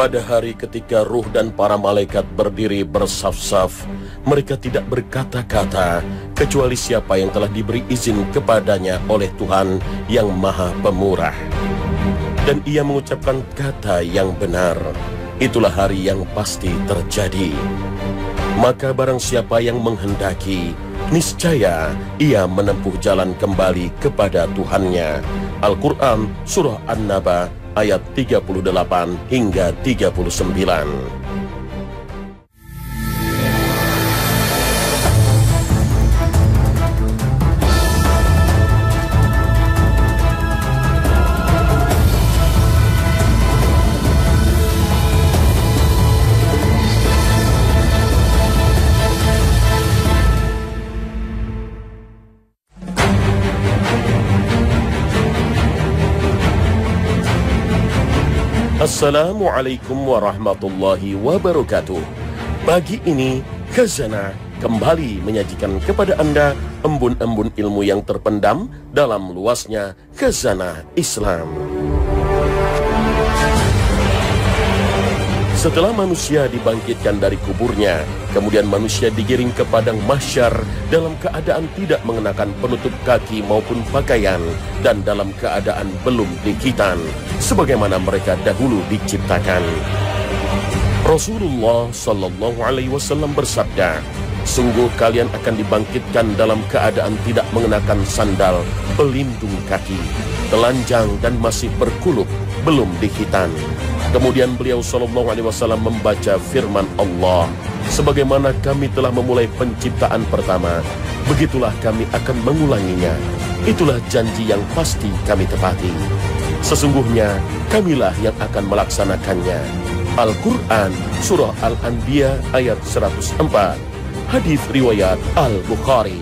Pada hari ketika ruh dan para malaikat berdiri bersaf-saf, mereka tidak berkata-kata, kecuali siapa yang telah diberi izin kepadanya oleh Tuhan yang Maha Pemurah. Dan ia mengucapkan kata yang benar, itulah hari yang pasti terjadi. Maka barang siapa yang menghendaki, niscaya ia menempuh jalan kembali kepada Tuhannya. Al-Quran Surah An-Naba ayat 38 hingga 39. Assalamualaikum warahmatullahi wabarakatuh. Pagi ini Khazanah kembali menyajikan kepada Anda embun-embun ilmu yang terpendam dalam luasnya Khazanah Islam. Setelah manusia dibangkitkan dari kuburnya, kemudian manusia digiring ke padang mahsyar dalam keadaan tidak mengenakan penutup kaki maupun pakaian dan dalam keadaan belum dikitan, sebagaimana mereka dahulu diciptakan. Rasulullah Sallallahu Alaihi Wasallam bersabda, sungguh kalian akan dibangkitkan dalam keadaan tidak mengenakan sandal, pelindung kaki, telanjang dan masih berkuluk, belum dikitan. Kemudian beliau Sallallahu Alaihi Wasallam membaca firman Allah, sebagaimana kami telah memulai penciptaan pertama, begitulah kami akan mengulanginya. Itulah janji yang pasti kami tepati. Sesungguhnya kamilah yang akan melaksanakannya. Al-Quran Surah Al-Anbiya ayat 104. Hadis riwayat Al-Bukhari.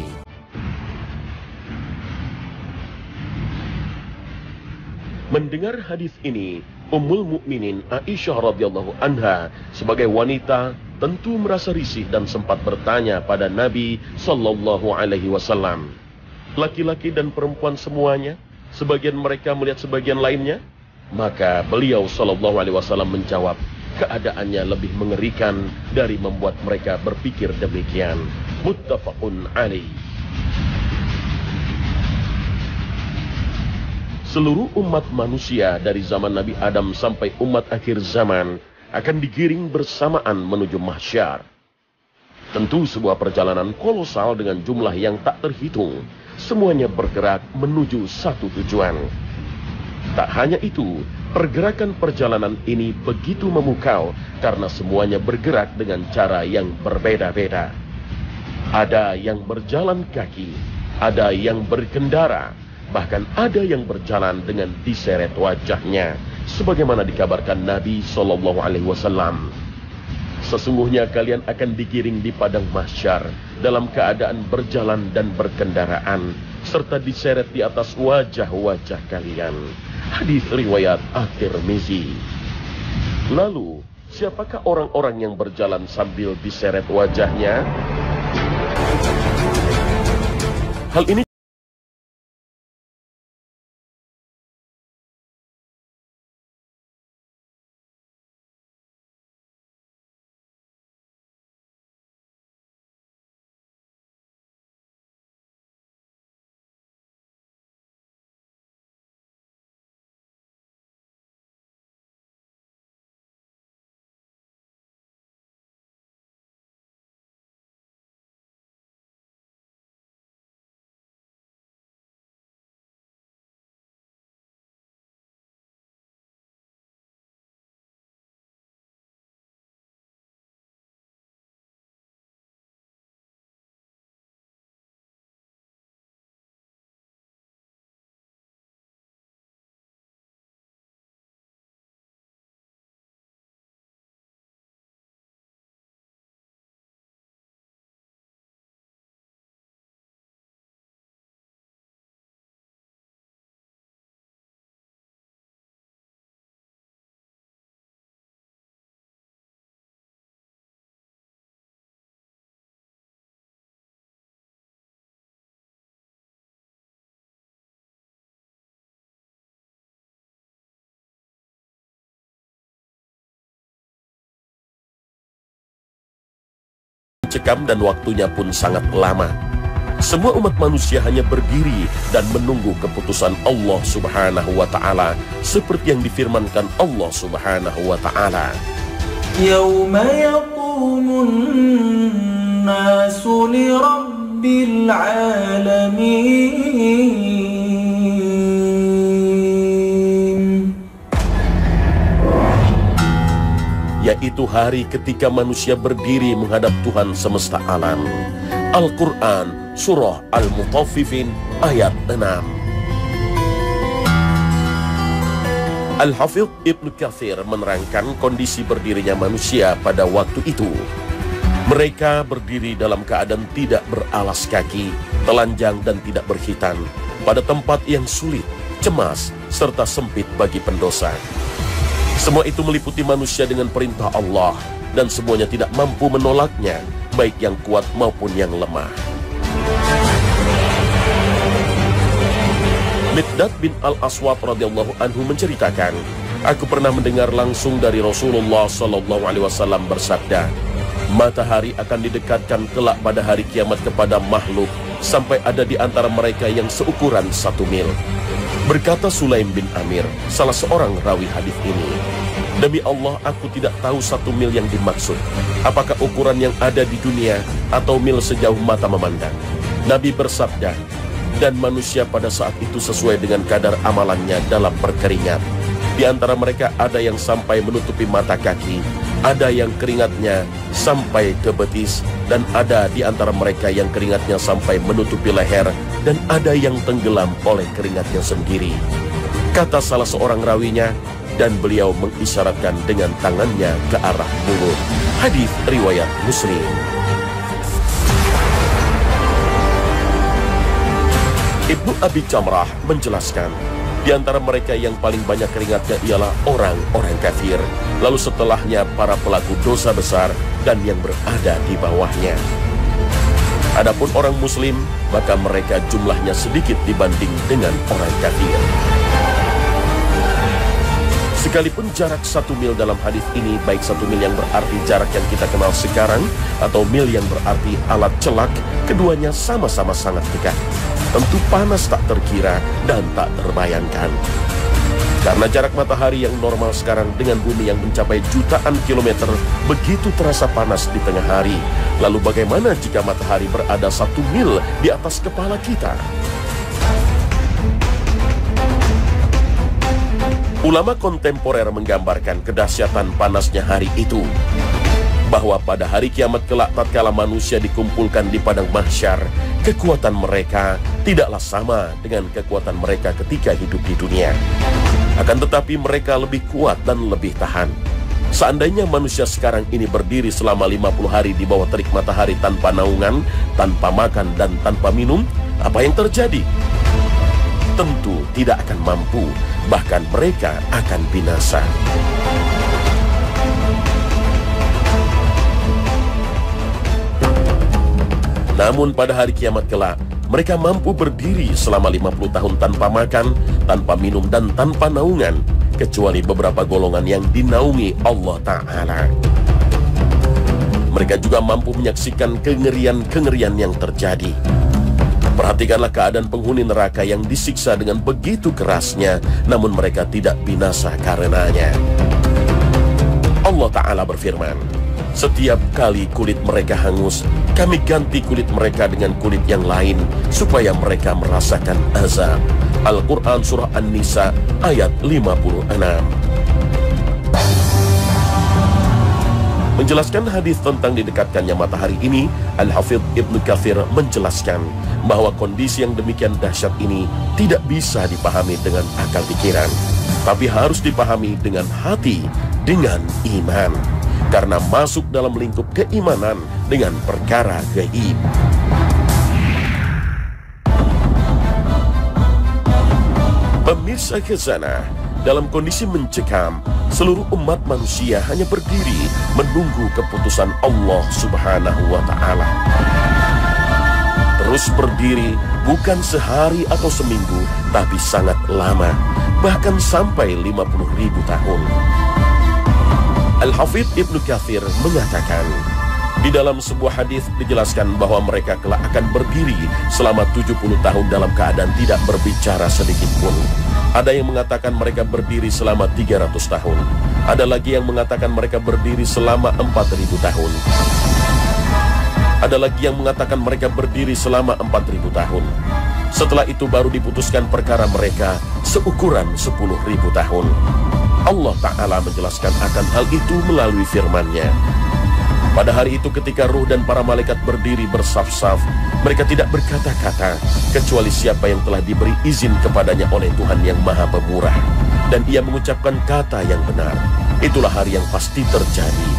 Mendengar hadis ini, Ummul Mukminin Aisyah radhiyallahu anha sebagai wanita tentu merasa risih dan sempat bertanya pada Nabi sallallahu alaihi wasallam. Laki-laki dan perempuan semuanya, sebagian mereka melihat sebagian lainnya? Maka beliau sallallahu alaihi wasallam menjawab, keadaannya lebih mengerikan dari membuat mereka berpikir demikian. Muttafaqun alaih. Seluruh umat manusia dari zaman Nabi Adam sampai umat akhir zaman akan digiring bersamaan menuju mahsyar. Tentu sebuah perjalanan kolosal dengan jumlah yang tak terhitung. Semuanya bergerak menuju satu tujuan. Tak hanya itu, pergerakan perjalanan ini begitu memukau karena semuanya bergerak dengan cara yang berbeda-beda. Ada yang berjalan kaki, ada yang berkendara, bahkan ada yang berjalan dengan diseret wajahnya, sebagaimana dikabarkan Nabi Sallallahu Alaihi Wasallam. Sesungguhnya kalian akan digiring di padang mahsyar dalam keadaan berjalan dan berkendaraan, serta diseret di atas wajah-wajah kalian. Hadis riwayat At-Tirmizi. Lalu, siapakah orang-orang yang berjalan sambil diseret wajahnya? Hal ini mencekam dan waktunya pun sangat lama. Semua umat manusia hanya berdiri dan menunggu keputusan Allah Subhanahu wa Ta'ala, seperti yang difirmankan Allah Subhanahu wa Ta'ala. Yauma yaqumun nasu li rabbil alamin, yaitu hari ketika manusia berdiri menghadap Tuhan semesta alam. Al-Quran, Surah Al-Mutaffifin, ayat 6. Al-Hafidh Ibnu Katsir menerangkan kondisi berdirinya manusia pada waktu itu. Mereka berdiri dalam keadaan tidak beralas kaki, telanjang dan tidak berkhitan, pada tempat yang sulit, cemas, serta sempit bagi pendosa. Semua itu meliputi manusia dengan perintah Allah, dan semuanya tidak mampu menolaknya, baik yang kuat maupun yang lemah. Miqdad bin Al-Aswad radhiyallahu anhu menceritakan, aku pernah mendengar langsung dari Rasulullah sallallahu alaihi wasallam bersabda, matahari akan didekatkan kelak pada hari kiamat kepada makhluk sampai ada di antara mereka yang seukuran 1 mil. Berkata Sulaim bin Amir, salah seorang rawi hadis ini, demi Allah aku tidak tahu 1 mil yang dimaksud. Apakah ukuran yang ada di dunia atau mil sejauh mata memandang? Nabi bersabda, dan manusia pada saat itu sesuai dengan kadar amalannya dalam berkeringat. Di antara mereka ada yang sampai menutupi mata kaki, ada yang keringatnya sampai ke betis, dan ada di antara mereka yang keringatnya sampai menutupi leher, dan ada yang tenggelam oleh keringatnya sendiri. Kata salah seorang rawinya, dan beliau mengisyaratkan dengan tangannya ke arah mulut. Hadis riwayat Muslim. Ibnu Abi Jamrah menjelaskan, di antara mereka yang paling banyak keringatnya ialah orang-orang kafir, lalu setelahnya para pelaku dosa besar dan yang berada di bawahnya. Adapun orang muslim, maka mereka jumlahnya sedikit dibanding dengan orang kafir. Sekalipun jarak 1 mil dalam hadis ini, baik 1 mil yang berarti jarak yang kita kenal sekarang, atau mil yang berarti alat celak, keduanya sama-sama sangat dekat. Tentu panas tak terkira dan tak terbayangkan. Karena jarak matahari yang normal sekarang dengan bumi yang mencapai jutaan kilometer begitu terasa panas di tengah hari. Lalu bagaimana jika matahari berada 1 mil di atas kepala kita? Ulama kontemporer menggambarkan kedahsyatan panasnya hari itu, bahwa pada hari kiamat kelak tatkala manusia dikumpulkan di padang mahsyar, kekuatan mereka tidaklah sama dengan kekuatan mereka ketika hidup di dunia. Akan tetapi mereka lebih kuat dan lebih tahan. Seandainya manusia sekarang ini berdiri selama 50 hari di bawah terik matahari tanpa naungan, tanpa makan dan tanpa minum, apa yang terjadi? Tentu tidak akan mampu, bahkan mereka akan binasa. Namun pada hari kiamat kelak, mereka mampu berdiri selama 50 tahun tanpa makan, tanpa minum dan tanpa naungan, kecuali beberapa golongan yang dinaungi Allah Ta'ala. Mereka juga mampu menyaksikan kengerian-kengerian yang terjadi. Perhatikanlah keadaan penghuni neraka yang disiksa dengan begitu kerasnya, namun mereka tidak binasa karenanya. Allah Ta'ala berfirman, setiap kali kulit mereka hangus, kami ganti kulit mereka dengan kulit yang lain, supaya mereka merasakan azab. Al-Quran Surah An-Nisa ayat 56. Menjelaskan hadis tentang didekatkannya matahari ini, Al-Hafidh Ibnu Katsir menjelaskan bahwa kondisi yang demikian dahsyat ini tidak bisa dipahami dengan akal pikiran, tapi harus dipahami dengan hati, dengan iman, karena masuk dalam lingkup keimanan dengan perkara gaib. Pemirsa Khazanah, dalam kondisi mencekam, seluruh umat manusia hanya berdiri menunggu keputusan Allah Subhanahu wa Ta'ala. Terus berdiri bukan sehari atau seminggu, tapi sangat lama, bahkan sampai 50.000 tahun. Al-Hafidh Ibnu Katsir mengatakan, Di dalam sebuah hadis dijelaskan bahwa mereka kelak akan berdiri selama 70 tahun dalam keadaan tidak berbicara sedikit pun. Ada yang mengatakan mereka berdiri selama 300 tahun. Ada lagi yang mengatakan mereka berdiri selama 4.000 tahun. Ada lagi yang mengatakan mereka berdiri selama 4.000 tahun. Setelah itu baru diputuskan perkara mereka seukuran 10.000 tahun. Allah Ta'ala menjelaskan akan hal itu melalui firman-Nya. Pada hari itu ketika ruh dan para malaikat berdiri bersaf-saf, mereka tidak berkata-kata, kecuali siapa yang telah diberi izin kepadanya oleh Tuhan yang Maha Pemurah. Dan ia mengucapkan kata yang benar. Itulah hari yang pasti terjadi.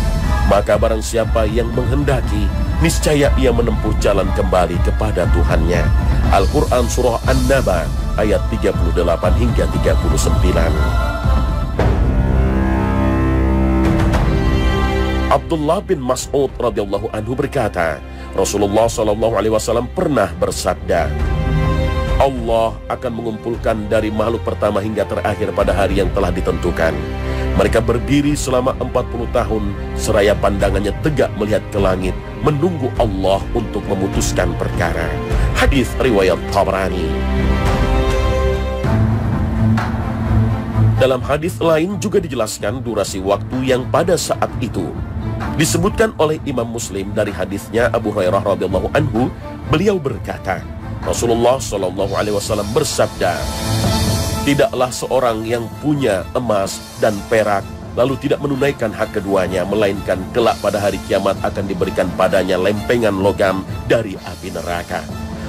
Maka barang siapa yang menghendaki, niscaya ia menempuh jalan kembali kepada Tuhannya. Al-Quran Surah An-Naba ayat 38 hingga 39. Abdullah bin Mas'ud radhiyallahu anhu berkata, Rasulullah SAW pernah bersabda, Allah akan mengumpulkan dari makhluk pertama hingga terakhir pada hari yang telah ditentukan. Mereka berdiri selama 40 tahun, seraya pandangannya tegak melihat ke langit, menunggu Allah untuk memutuskan perkara. Hadis riwayat Tabrani. Dalam hadis lain juga dijelaskan durasi waktu yang pada saat itu. Disebutkan oleh Imam Muslim dari hadisnya Abu Hurairah radhiyallahu anhu, beliau berkata, Rasulullah SAW bersabda, tidaklah seorang yang punya emas dan perak lalu tidak menunaikan hak keduanya, melainkan kelak pada hari kiamat akan diberikan padanya lempengan logam dari api neraka,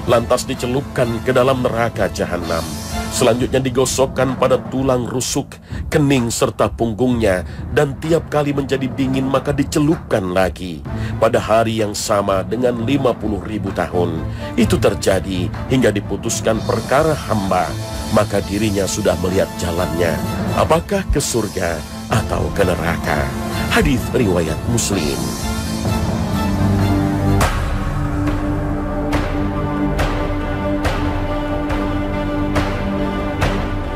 lantas dicelupkan ke dalam neraka jahanam. Selanjutnya digosokkan pada tulang rusuk, kening serta punggungnya, dan tiap kali menjadi dingin maka dicelupkan lagi. Pada hari yang sama dengan 50.000 tahun, itu terjadi hingga diputuskan perkara hamba, maka dirinya sudah melihat jalannya, apakah ke surga atau ke neraka. Hadis riwayat Muslim.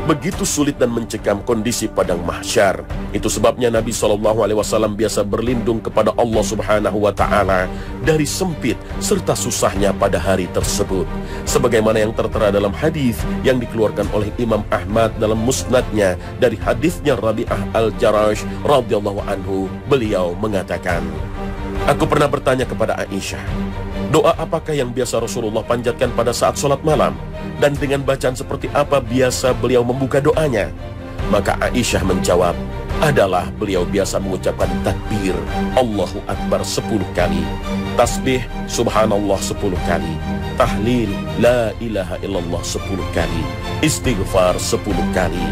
Begitu sulit dan mencekam kondisi padang mahsyar. Itu sebabnya Nabi SAW biasa berlindung kepada Allah Subhanahu wa Ta'ala dari sempit serta susahnya pada hari tersebut. Sebagaimana yang tertera dalam hadis yang dikeluarkan oleh Imam Ahmad dalam musnadnya dari hadisnya Rabi'ah al-Jarash radhiyallahu anhu, beliau mengatakan, aku pernah bertanya kepada Aisyah, doa apakah yang biasa Rasulullah panjatkan pada saat sholat malam? Dan dengan bacaan seperti apa biasa beliau membuka doanya? Maka Aisyah menjawab, adalah beliau biasa mengucapkan takbir Allahu Akbar 10 kali, tasbih Subhanallah 10 kali, tahlil La ilaha illallah 10 kali, istighfar 10 kali.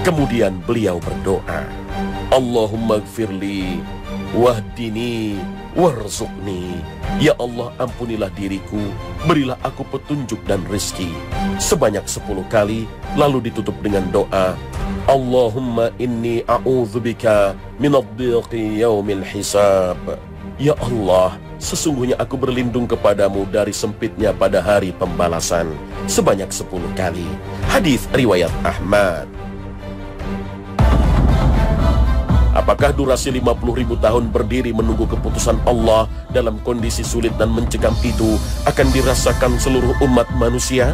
Kemudian beliau berdoa, Allahumma gfirli wahdini warzuqni. Ya Allah, ampunilah diriku, berilah aku petunjuk dan rizki, sebanyak 10 kali. Lalu ditutup dengan doa, Allahumma inni a'udzubika minadhiqi yaumil hisab. Ya Allah, sesungguhnya aku berlindung kepadamu dari sempitnya pada hari pembalasan, sebanyak 10 kali. Hadis riwayat Ahmad. Apakah durasi 50.000 tahun berdiri menunggu keputusan Allah dalam kondisi sulit dan mencekam itu akan dirasakan seluruh umat manusia?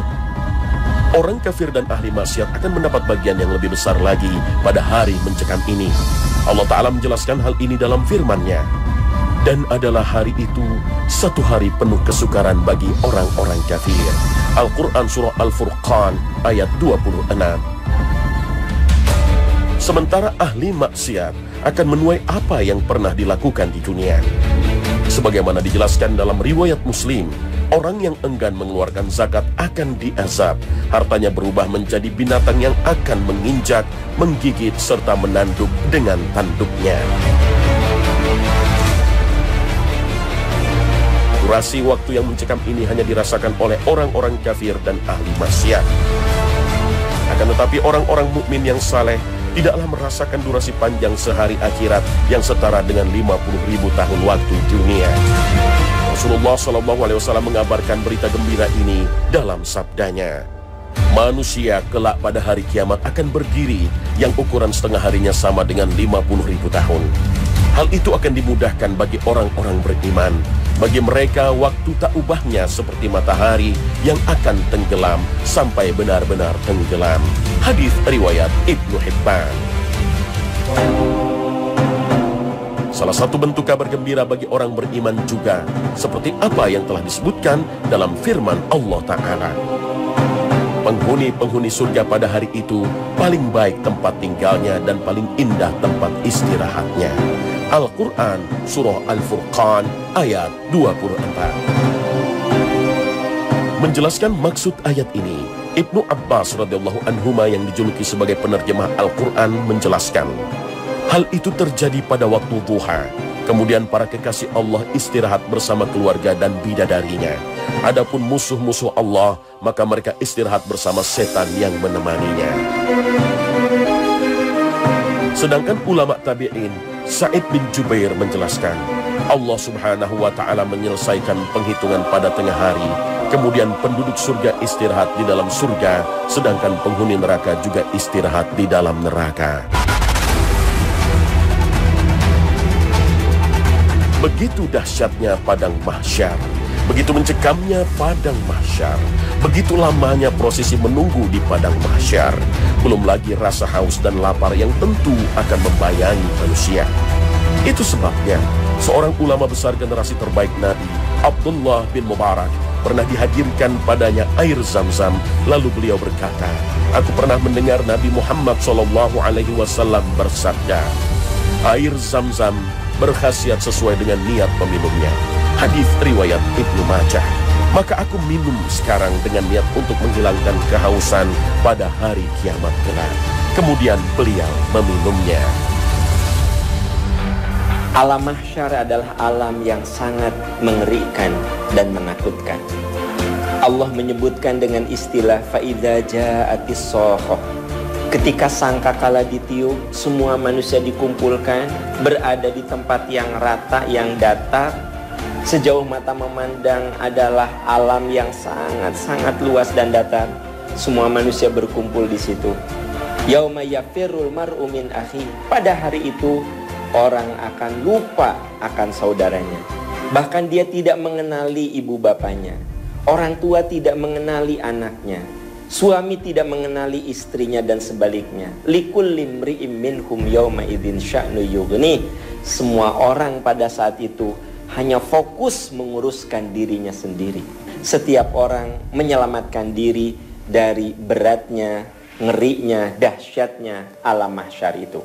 Orang kafir dan ahli maksiat akan mendapat bagian yang lebih besar lagi pada hari mencekam ini. Allah Ta'ala menjelaskan hal ini dalam firman-Nya. Dan adalah hari itu satu hari penuh kesukaran bagi orang-orang kafir. Al-Quran Surah Al-Furqan ayat 26. Sementara ahli maksiat akan menuai apa yang pernah dilakukan di dunia. Sebagaimana dijelaskan dalam riwayat Muslim, orang yang enggan mengeluarkan zakat akan diazab. Hartanya berubah menjadi binatang yang akan menginjak, menggigit, serta menanduk dengan tanduknya. Durasi waktu yang mencekam ini hanya dirasakan oleh orang-orang kafir dan ahli maksiat. Akan tetapi orang-orang mukmin yang saleh tidaklah merasakan durasi panjang sehari akhirat yang setara dengan 50.000 tahun waktu dunia. Rasulullah SAW mengabarkan berita gembira ini dalam sabdanya, manusia kelak pada hari kiamat akan berdiri yang ukuran setengah harinya sama dengan 50.000 tahun. Hal itu akan dimudahkan bagi orang-orang beriman. Bagi mereka waktu tak ubahnya seperti matahari yang akan tenggelam sampai benar-benar tenggelam. Hadis riwayat Ibnu Hibban. Salah satu bentuk kabar gembira bagi orang beriman juga seperti apa yang telah disebutkan dalam firman Allah Ta'ala. Penghuni-penghuni surga pada hari itu paling baik tempat tinggalnya dan paling indah tempat istirahatnya. Al-Quran Surah Al-Furqan ayat 24. Menjelaskan maksud ayat ini, Ibnu Abbas radhiyallahu anhuma yang dijuluki sebagai penerjemah Al-Quran menjelaskan, hal itu terjadi pada waktu duha. Kemudian para kekasih Allah istirahat bersama keluarga dan bidadarinya. Adapun musuh-musuh Allah, maka mereka istirahat bersama setan yang menemaninya. Sedangkan ulama tabi'in, Sa'id bin Jubair menjelaskan, Allah subhanahu wa ta'ala menyelesaikan penghitungan pada tengah hari. Kemudian penduduk surga istirahat di dalam surga, sedangkan penghuni neraka juga istirahat di dalam neraka. Begitu dahsyatnya padang mahsyar, begitu mencekamnya padang mahsyar, begitu lamanya prosesi menunggu di padang mahsyar, belum lagi rasa haus dan lapar yang tentu akan membayangi manusia. Itu sebabnya seorang ulama besar generasi terbaik Nabi, Abdullah bin Mubarak, pernah dihadirkan padanya air Zam-Zam, lalu beliau berkata, aku pernah mendengar Nabi Muhammad SAW bersabda, air Zam-Zam berkhasiat sesuai dengan niat peminumnya. Hadis riwayat Ibnu Majah. Maka aku minum sekarang dengan niat untuk menghilangkan kehausan pada hari kiamat kelak. Kemudian beliau meminumnya. Alam mahsyar adalah alam yang sangat mengerikan dan menakutkan. Allah menyebutkan dengan istilah fa'idza ja'atis shakhah. Ketika sangkakala ditiup, semua manusia dikumpulkan, berada di tempat yang rata, yang datar. Sejauh mata memandang adalah alam yang sangat-sangat luas dan datar. Semua manusia berkumpul di situ. Yauma yafirrul mar'u min akhi. Pada hari itu, orang akan lupa akan saudaranya. Bahkan dia tidak mengenali ibu bapanya. Orang tua tidak mengenali anaknya. Suami tidak mengenali istrinya dan sebaliknya. Likulli imri'im minhum yauma idzin sya'nu yughni. Semua orang pada saat itu hanya fokus menguruskan dirinya sendiri. Setiap orang menyelamatkan diri dari beratnya, ngerinya, dahsyatnya alam mahsyar itu.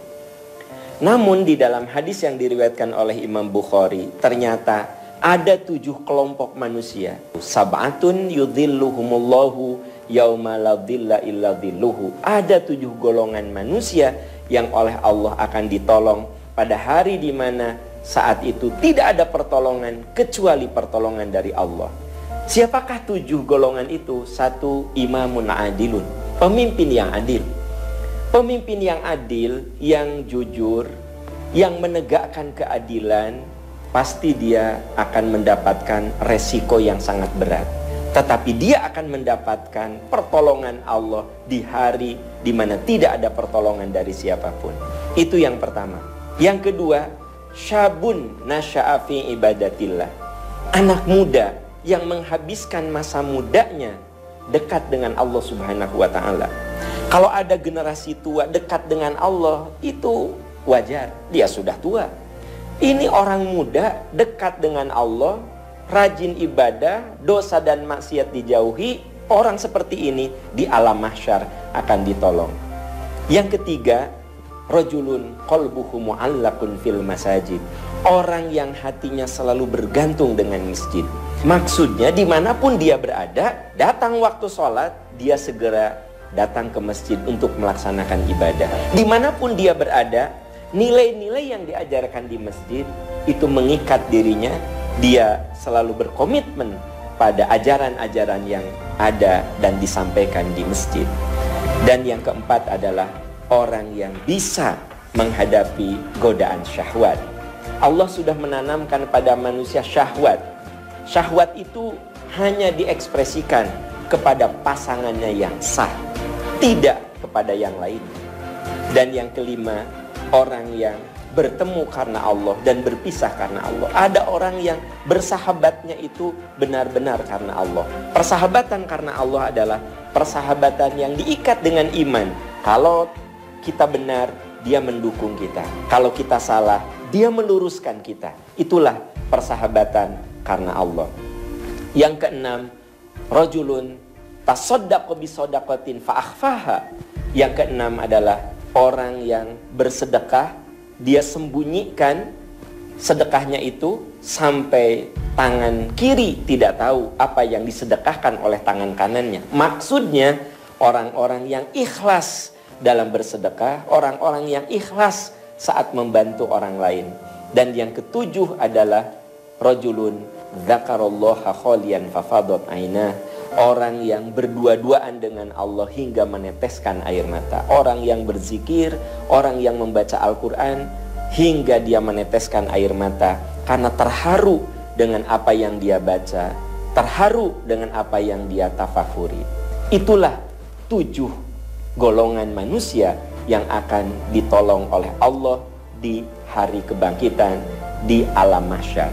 Namun di dalam hadis yang diriwayatkan oleh Imam Bukhari, ternyata ada 7 kelompok manusia. Sab'atun yudhilluhumullahu yauma la dhilla illa dhilluhu. Ada 7 golongan manusia yang oleh Allah akan ditolong pada hari di mana saat itu tidak ada pertolongan kecuali pertolongan dari Allah. Siapakah 7 golongan itu? 1, imamun adilun, pemimpin yang adil. Pemimpin yang adil, yang jujur, yang menegakkan keadilan, pasti dia akan mendapatkan resiko yang sangat berat. Tetapi dia akan mendapatkan pertolongan Allah di hari di mana tidak ada pertolongan dari siapapun. Itu yang pertama. Yang kedua, syabun nasya'a fi ibadatillah. Anak muda yang menghabiskan masa mudanya dekat dengan Allah Subhanahu wa ta'ala. Kalau ada generasi tua dekat dengan Allah, itu wajar, dia sudah tua. Ini orang muda dekat dengan Allah, rajin ibadah, dosa dan maksiat dijauhi. Orang seperti ini di alam mahsyar akan ditolong. Yang ketiga, rajulun qalbuhu mu'allaqun fil masajid. Orang yang hatinya selalu bergantung dengan masjid. Maksudnya dimanapun dia berada, datang waktu sholat, dia segera datang ke masjid untuk melaksanakan ibadah. Dimanapun dia berada, nilai-nilai yang diajarkan di masjid itu mengikat dirinya. Dia selalu berkomitmen pada ajaran-ajaran yang ada dan disampaikan di masjid. Dan yang keempat adalah orang yang bisa menghadapi godaan syahwat. Allah sudah menanamkan pada manusia syahwat. Syahwat itu hanya diekspresikan kepada pasangannya yang sah, tidak kepada yang lain. Dan yang kelima, orang yang bertemu karena Allah dan berpisah karena Allah. Ada orang yang bersahabatnya itu benar-benar karena Allah. Persahabatan karena Allah adalah persahabatan yang diikat dengan iman. Kalau kita benar, dia mendukung kita. Kalau kita salah, dia meluruskan kita. Itulah persahabatan karena Allah. Yang keenam, rajulun tasaddaqa bisadaqatin fa akhfaha. Yang keenam adalah orang yang bersedekah, dia sembunyikan sedekahnya itu sampai tangan kiri tidak tahu apa yang disedekahkan oleh tangan kanannya. Maksudnya orang-orang yang ikhlas dalam bersedekah, orang-orang yang ikhlas saat membantu orang lain. Dan yang ketujuh adalah rajulun dzakarallaha khalian fafadat ainah. Orang yang berdua-duaan dengan Allah hingga meneteskan air mata. Orang yang berzikir, orang yang membaca Al-Quran hingga dia meneteskan air mata karena terharu dengan apa yang dia baca, terharu dengan apa yang dia tafakuri. Itulah 7 golongan manusia yang akan ditolong oleh Allah di hari kebangkitan, di alam mahsyar.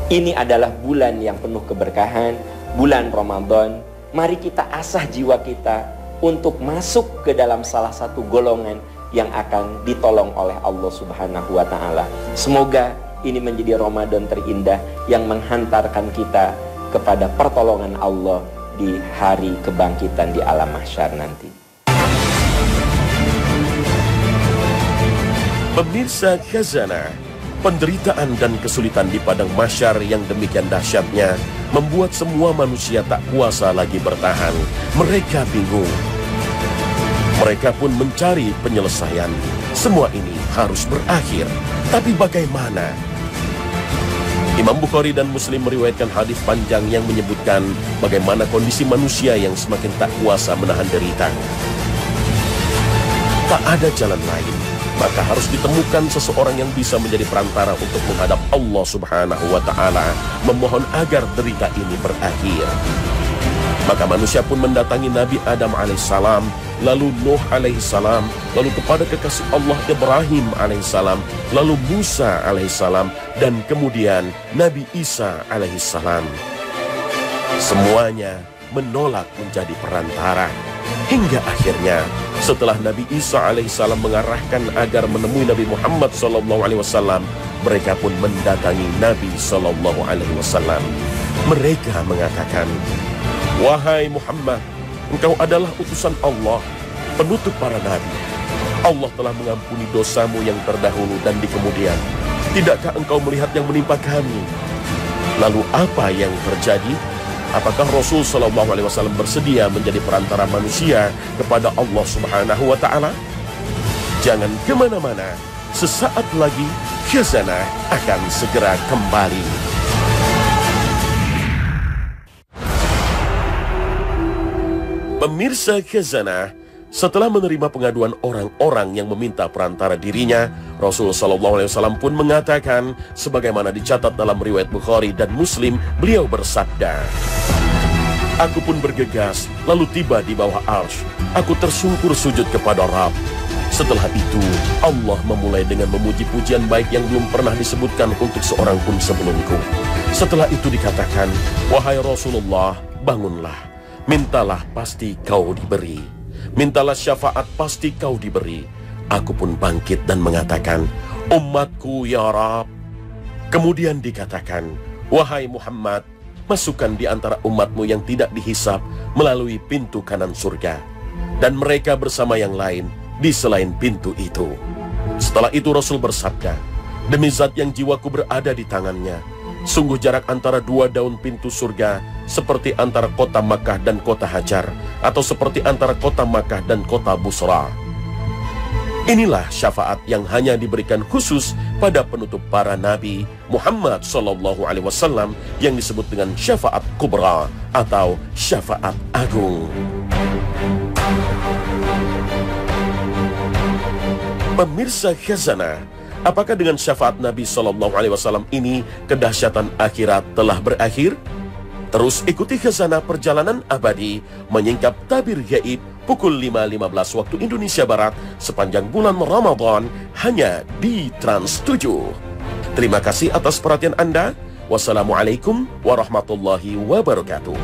Ini adalah bulan yang penuh keberkahan, bulan Ramadan. Mari kita asah jiwa kita untuk masuk ke dalam salah satu golongan yang akan ditolong oleh Allah Subhanahu wa ta'ala. Semoga ini menjadi Ramadan terindah yang menghantarkan kita kepada pertolongan Allah di hari kebangkitan di alam mahsyar nanti. Pemirsa Khazanah, penderitaan dan kesulitan di padang mahsyar yang demikian dahsyatnya membuat semua manusia tak kuasa lagi bertahan. Mereka bingung. Mereka pun mencari penyelesaian. Semua ini harus berakhir. Tapi bagaimana? Imam Bukhari dan Muslim meriwayatkan hadis panjang yang menyebutkan bagaimana kondisi manusia yang semakin tak kuasa menahan derita. Tak ada jalan lain, maka harus ditemukan seseorang yang bisa menjadi perantara untuk menghadap Allah Subhanahu wa ta'ala, memohon agar derita ini berakhir. Maka manusia pun mendatangi Nabi Adam alaihissalam, lalu Nuh alaihissalam, lalu kepada kekasih Allah Ibrahim alaihissalam, lalu Musa alaihissalam, dan kemudian Nabi Isa alaihissalam. Semuanya menolak menjadi perantara. Hingga akhirnya setelah Nabi Isa alaihissalam mengarahkan agar menemui Nabi Muhammad SAW, mereka pun mendatangi Nabi SAW. Mereka mengatakan, "Wahai Muhammad, engkau adalah utusan Allah, penutup para nabi. Allah telah mengampuni dosamu yang terdahulu dan di kemudian. Tidakkah engkau melihat yang menimpa kami?" Lalu apa yang terjadi? Apakah Rasul SAW bersedia menjadi perantara manusia kepada Allah Subhanahu wa ta'ala? Jangan kemana-mana. Sesaat lagi Khazanah akan segera kembali. Pemirsa Khazanah, setelah menerima pengaduan orang-orang yang meminta perantara dirinya, Rasul SAW pun mengatakan, sebagaimana dicatat dalam riwayat Bukhari dan Muslim, beliau bersabda, "Aku pun bergegas, lalu tiba di bawah arsy. Aku tersungkur sujud kepada Rabb. Setelah itu, Allah memulai dengan memuji pujian baik yang belum pernah disebutkan untuk seorang pun sebelumku. Setelah itu dikatakan, 'Wahai Rasulullah, bangunlah. Mintalah, pasti kau diberi. Mintalah syafaat, pasti kau diberi.' Aku pun bangkit dan mengatakan, 'Umatku ya Rabb.' Kemudian dikatakan, 'Wahai Muhammad, masukkan di antara umatmu yang tidak dihisab melalui pintu kanan surga, dan mereka bersama yang lain di selain pintu itu.' Setelah itu Rasul bersabda, 'Demi zat yang jiwaku berada di tangannya, sungguh jarak antara 2 daun pintu surga seperti antara kota Makkah dan kota Hajar, atau seperti antara kota Makkah dan kota Busra.' Inilah syafaat yang hanya diberikan khusus pada penutup para nabi Muhammad SAW yang disebut dengan syafaat kubra atau syafaat agung. Pemirsa Khazanah, apakah dengan syafaat Nabi SAW ini kedahsyatan akhirat telah berakhir? Terus ikuti Khazanah perjalanan abadi menyingkap tabir gaib pukul 5.15 waktu Indonesia Barat sepanjang bulan Ramadan hanya di Trans 7. Terima kasih atas perhatian Anda. Wassalamualaikum warahmatullahi wabarakatuh.